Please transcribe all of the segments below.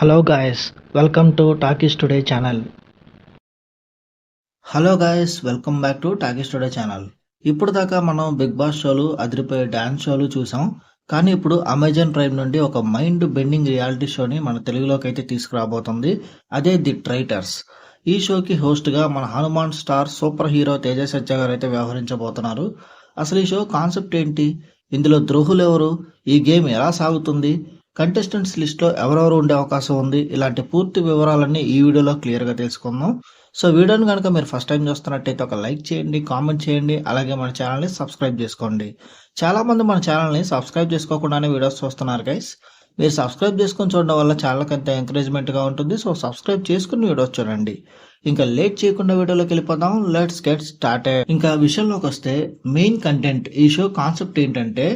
Hello guys, welcome to Talkies Today channel. Hello guys, welcome back to talkies today channel. ఇప్పుడు దాకా మనం big boss షోలు, అదిరిపోయే dance షోలు చూసాం. కానీ ఇప్పుడు అమెజాన్ ప్రైమ్ నుండి ఒక మైండ్ బెండింగ్ రియాలిటీ షోని మన తెలుగులోకి అయితే తీసుకురాబోతుంది. అదే ది ట్రైటర్స్. ఈ షోకి హోస్ట్గా మన Hanuman star super hero Teja Sajja గారు అయితే వ్యవహరించబోతున్నారు. అసలు ఈ షో కాన్సెప్ట్ ఏంటి, ఇందులో ద్రోహులు ఎవరు, ఈ గేమ్ ఎలా సాగుతుంది, కంటెస్టెంట్స్ లిస్ట్లో ఎవరెవరు ఉండే అవకాశం ఉంది, ఇలాంటి పూర్తి వివరాలన్నీ ఈ వీడియోలో క్లియర్గా తెలుసుకుందాం. సో వీడియోని కనుక మీరు ఫస్ట్ టైం చూస్తున్నట్టయితే ఒక లైక్ చేయండి, కామెంట్ చేయండి, అలాగే మన ఛానల్ని సబ్స్క్రైబ్ చేసుకోండి. చాలామంది మన ఛానల్ని సబ్స్క్రైబ్ చేసుకోకుండానే వీడియోస్ చూస్తున్నారు గైస్. మీరు సబ్స్క్రైబ్ చేసుకొని చూడడం వల్ల ఛానల్కి ఎంత ఎంకరేజ్మెంట్గా ఉంటుంది. సో సబ్స్క్రైబ్ చేసుకుని వీడియోస్ చూడండి. ఇంకా లేట్ చేయకుండా వీడియోలోకి వెళ్ళిపోదాం. Let's get started. ఇంకా విషయంలోకి వస్తే మెయిన్ కంటెంట్, ఈ షో కాన్సెప్ట్ ఏంటంటే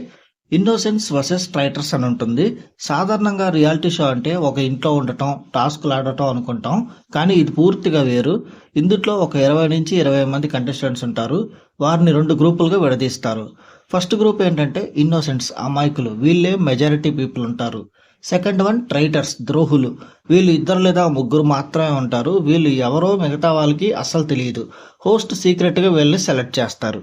ఇన్నోసెన్స్ వర్సెస్ ట్రైటర్స్ అని ఉంటుంది. సాధారణంగా రియాలిటీ షో అంటే ఒక ఇంట్లో ఉండటం, టాస్క్లు ఆడటం అనుకుంటాం. కానీ ఇది పూర్తిగా వేరు. ఇందులో ఒక 20 నుంచి 20 మంది కంటెస్టెంట్స్ ఉంటారు. వారిని 2 గ్రూపులుగా విడదీస్తారు. ఫస్ట్ గ్రూప్ ఏంటంటే ఇన్నోసెంట్స్, అమాయకులు, వీళ్ళే మెజారిటీ పీపుల్ ఉంటారు. సెకండ్ వన్ ట్రైటర్స్, ద్రోహులు. వీళ్ళు 2 లేదా 3 మాత్రమే ఉంటారు. వీళ్ళు ఎవరో మిగతా వాళ్ళకి అస్సలు తెలియదు. హోస్ట్ సీక్రెట్గా వీళ్ళని సెలెక్ట్ చేస్తారు.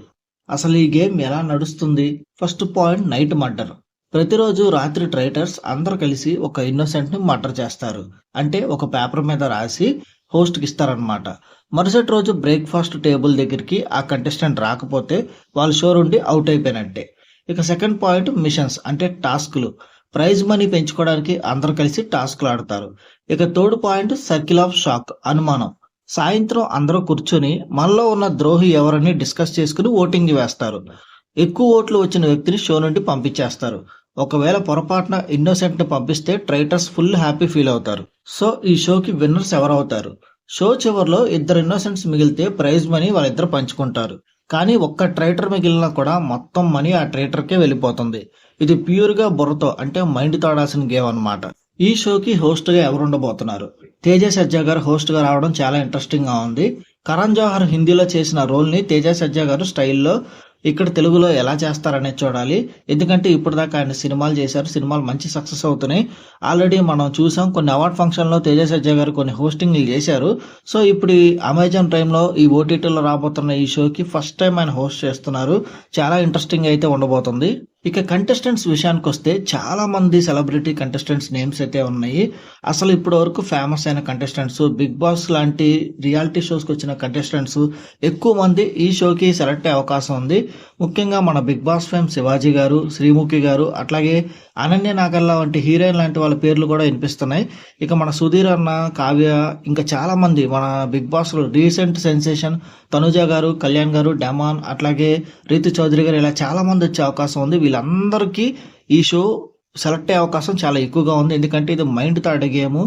అసలు ఈ గేమ్ ఎలా నడుస్తుంది? First point, night murder. ప్రతిరోజు రాత్రి ట్రైటర్స్ అందరు కలిసి ఒక ఇన్నోసెంట్ ని మర్డర్ చేస్తారు. అంటే ఒక పేపర్ మీద రాసి హోస్ట్ కి ఇస్తారనమాట. మరుసటి రోజు బ్రేక్ఫాస్ట్ టేబుల్ దగ్గరికి ఆ కంటెస్టెంట్ రాకపోతే వాళ్ళ షో నుండి అవుట్ అయిపోయినట్టే. ఇక సెకండ్ పాయింట్, మిషన్స్ అంటే టాస్కులు. ప్రైజ్ మనీ పెంచుకోవడానికి అందరు కలిసి టాస్క్లు ఆడతారు. ఇక third point, circle of shock, అనుమానం. సాయంత్రం అందరూ కూర్చొని మనలో ఉన్న ద్రోహి ఎవరని డిస్కస్ చేసుకుని ఓటింగ్ వేస్తారు. ఎక్కువ ఓట్లు వచ్చిన వ్యక్తిని షో నుండి పంపించేస్తారు. ఒకవేళ పొరపాటున ఇన్నోసెంట్ ని పంపిస్తే ట్రైటర్స్ ఫుల్ హ్యాపీ ఫీల్ అవుతారు. సో ఈ షోకి విన్నర్స్ ఎవరవుతారు? షో చివరిలో 2 ఇన్నోసెంట్స్ మిగిలితే ప్రైజ్ మనీ వాళ్ళిద్దరు పంచుకుంటారు. కానీ ఒక్క ట్రైటర్ మిగిలినా కూడా మొత్తం మనీ ఆ ట్రైటర్కే వెళ్ళిపోతుంది. ఇది ప్యూర్ గా బుర్రతో అంటే మైండ్ తోడాల్సిన గేమ్ అన్నమాట. ఈ షోకి హోస్ట్ గా ఎవరు ఉండబోతున్నారు? తేజ సజ్జా గారు హోస్ట్ గా రావడం చాలా ఇంట్రెస్టింగ్ గా ఉంది. కరణ్ జోహర్ హిందీలో చేసిన రోల్ ని తేజ సజ్జా గారు స్టైల్లో ఇక్కడ తెలుగులో ఎలా చేస్తారనేది చూడాలి. ఎందుకంటే ఇప్పటిదాకా ఆయన సినిమాలు చేశారు, సినిమాలు మంచి సక్సెస్ అవుతున్నాయి. ఆల్రెడీ మనం చూసాం, కొన్ని అవార్డ్ ఫంక్షన్ లో తేజ సజ్జా గారు కొన్ని హోస్టింగ్లు చేశారు. సో ఇప్పుడు ఈ అమెజాన్ ప్రైమ్ లో ఈ ఓటీటీలో రాబోతున్న ఈ షోకి ఫస్ట్ టైం ఆయన హోస్ట్ చేస్తున్నారు. చాలా ఇంట్రెస్టింగ్ అయితే ఉండబోతుంది. ఇక కంటెస్టెంట్స్ విషయానికి వస్తే చాలా మంది సెలబ్రిటీ కంటెస్టెంట్స్ నేమ్స్ అయితే ఉన్నాయి. అసలు ఇప్పటి వరకు ఫేమస్ అయిన కంటెస్టెంట్స్, బిగ్ బాస్ లాంటి రియాలిటీ షోస్కి వచ్చిన కంటెస్టెంట్స్ ఎక్కువ మంది ఈ షోకి సెలెక్ట్ అయ్యే అవకాశం ఉంది. ముఖ్యంగా మన బిగ్ బాస్ ఫేమ్ శివాజీ గారు, శ్రీముఖి గారు, అట్లాగే అనన్య నాగల్లా వంటి హీరోయిన్ లాంటి వాళ్ళ పేర్లు కూడా వినిపిస్తున్నాయి. ఇక మన సుధీర్ అన్న, కావ్య, ఇంకా చాలా మంది మన బిగ్ బాస్ లో రీసెంట్ సెన్సేషన్ తనుజ గారు, కళ్యాణ్ గారు, డెమాన్, అట్లాగే రీతు చౌదరి గారు, ఇలా చాలా మంది వచ్చే అవకాశం ఉంది. వీళ్ళందరికీ ఈ షో సెలెక్ట్ అయ్యే అవకాశం చాలా ఎక్కువగా ఉంది. ఎందుకంటే ఇది మైండ్ తో ఆడే గేమ్.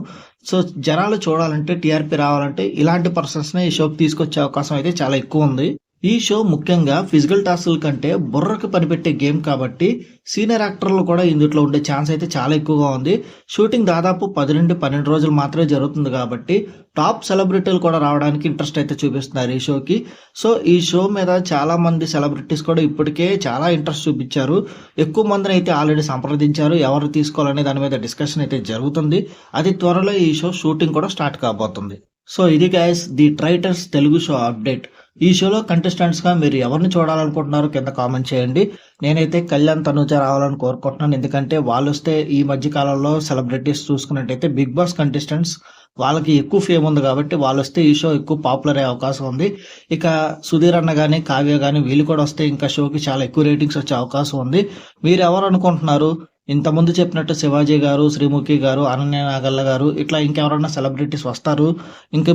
సో జనాలు చూడాలంటే, టీఆర్పీ రావాలంటే ఇలాంటి పర్సన్స్ ని ఈ షోకి తీసుకొచ్చే అవకాశం అయితే చాలా ఎక్కువ ఉంది. ఈ షో ముఖ్యంగా ఫిజికల్ టాస్క్ల కంటే బుర్రకు పనిపెట్టే గేమ్ కాబట్టి సీనియర్ యాక్టర్లు కూడా ఇందులో ఉండే ఛాన్స్ అయితే చాలా ఎక్కువగా ఉంది. షూటింగ్ దాదాపు 10 నుండి 12 రోజులు మాత్రమే జరుగుతుంది కాబట్టి టాప్ సెలబ్రిటీలు కూడా రావడానికి ఇంట్రెస్ట్ అయితే చూపిస్తున్నారు ఈ షోకి. సో ఈ షో మీద చాలా మంది సెలబ్రిటీస్ కూడా ఇప్పటికే చాలా ఇంట్రెస్ట్ చూపించారు. ఎక్కువ మందిని అయితే ఆల్రెడీ సంప్రదించారు. ఎవరు తీసుకోవాలనే దాని మీద డిస్కషన్ అయితే జరుగుతుంది. అది త్వరలో ఈ షో షూటింగ్ కూడా స్టార్ట్ కాబోతుంది. సో ఇది guys, the traitors Telugu show update. ఈ షోలో కంటెస్టెంట్స్ గా మీరు ఎవరిని చూడాలనుకుంటున్నారో కింద కామెంట్ చేయండి. నేనైతే కళ్యాణ్, తనుజ రావాలని కోరుకుంటున్నాను. ఎందుకంటే వాళ్ళు వస్తే ఈ మధ్య కాలంలో సెలబ్రిటీస్ చూసుకున్నట్టయితే బిగ్ బాస్ కంటెస్టెంట్స్ వాళ్ళకి ఎక్కువ ఫేమ్ ఉంది కాబట్టి వాళ్ళు వస్తే ఈ షో ఎక్కువ పాపులర్ అయ్యే అవకాశం ఉంది. ఇక సుధీర్ అన్న గానీ, కావ్య గానీ వీళ్ళు కూడా వస్తే ఇంకా షోకి చాలా ఎక్కువ రేటింగ్స్ వచ్చే అవకాశం ఉంది. మీరు ఎవరు అనుకుంటున్నారు? ఇంతకుముందు చెప్పినట్టు శివాజీ గారు, శ్రీముఖి గారు, అనన్య నాగల్ల గారు, ఇట్లా ఇంకెవరన్నా సెలబ్రిటీస్ వస్తారు? ఇంకా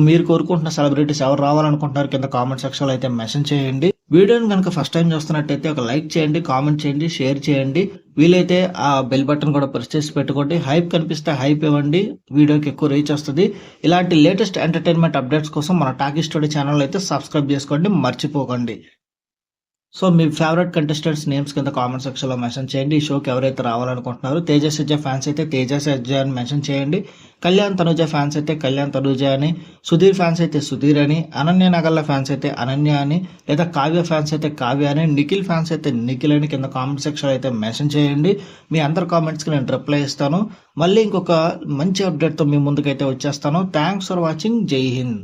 మీరు కోరుకుంటున్న సెలబ్రిటీస్ ఎవరు రావాలనుకుంటున్నారు కింద కామెంట్ సెక్షన్ లో అయితే మెన్షన్ చేయండి. వీడియోని కనుక ఫస్ట్ టైం చూస్తున్నట్టయితే ఒక లైక్ చేయండి, కామెంట్ చేయండి, షేర్ చేయండి. వీలైతే ఆ బెల్ బటన్ కూడా ప్రెస్ చేసి పెట్టుకోండి. హైప్ కనిపిస్తే హైప్ ఇవ్వండి, వీడియోకి ఎక్కువ రీచ్ వస్తుంది. ఇలాంటి లేటెస్ట్ ఎంటర్టైన్మెంట్ అప్డేట్స్ కోసం మన టాకీస్ టుడే ఛానల్ అయితే సబ్స్క్రైబ్ చేసుకోండి, మర్చిపోకండి. సో మీ ఫేవరెట్ కంటెస్టెంట్స్ నేమ్స్ కింద కామెంట్ సెక్షన్ లో మెన్షన్ చేయండి. ఈ షోకి ఎవరైతే రావాలనుకుంటున్నారో తేజ సజ్జ ఫ్యాన్స్ అయితే తేజ సజ్జ అని మెన్షన్ చేయండి. కళ్యాణ్ తనుజ ఫ్యాన్స్ అయితే కళ్యాణ్ తనుజ అని, సుధీర్ ఫ్యాన్స్ అయితే సుధీర్ అని, అనన్య నగల్ల ఫ్యాన్స్ అయితే అనన్య అని, లేదా కావ్య ఫ్యాన్స్ అయితే కావ్య అని, నిఖిల్ ఫ్యాన్స్ అయితే నిఖిల్ అని కింద కామెంట్ సెక్షన్ అయితే మెన్షన్ చేయండి. మీ అందరి కామెంట్స్కి నేను రిప్లై ఇస్తాను. మళ్ళీ ఇంకొక మంచి అప్డేట్తో మీ ముందుకైతే వచ్చేస్తాను. Thanks for watching. జై హింద్.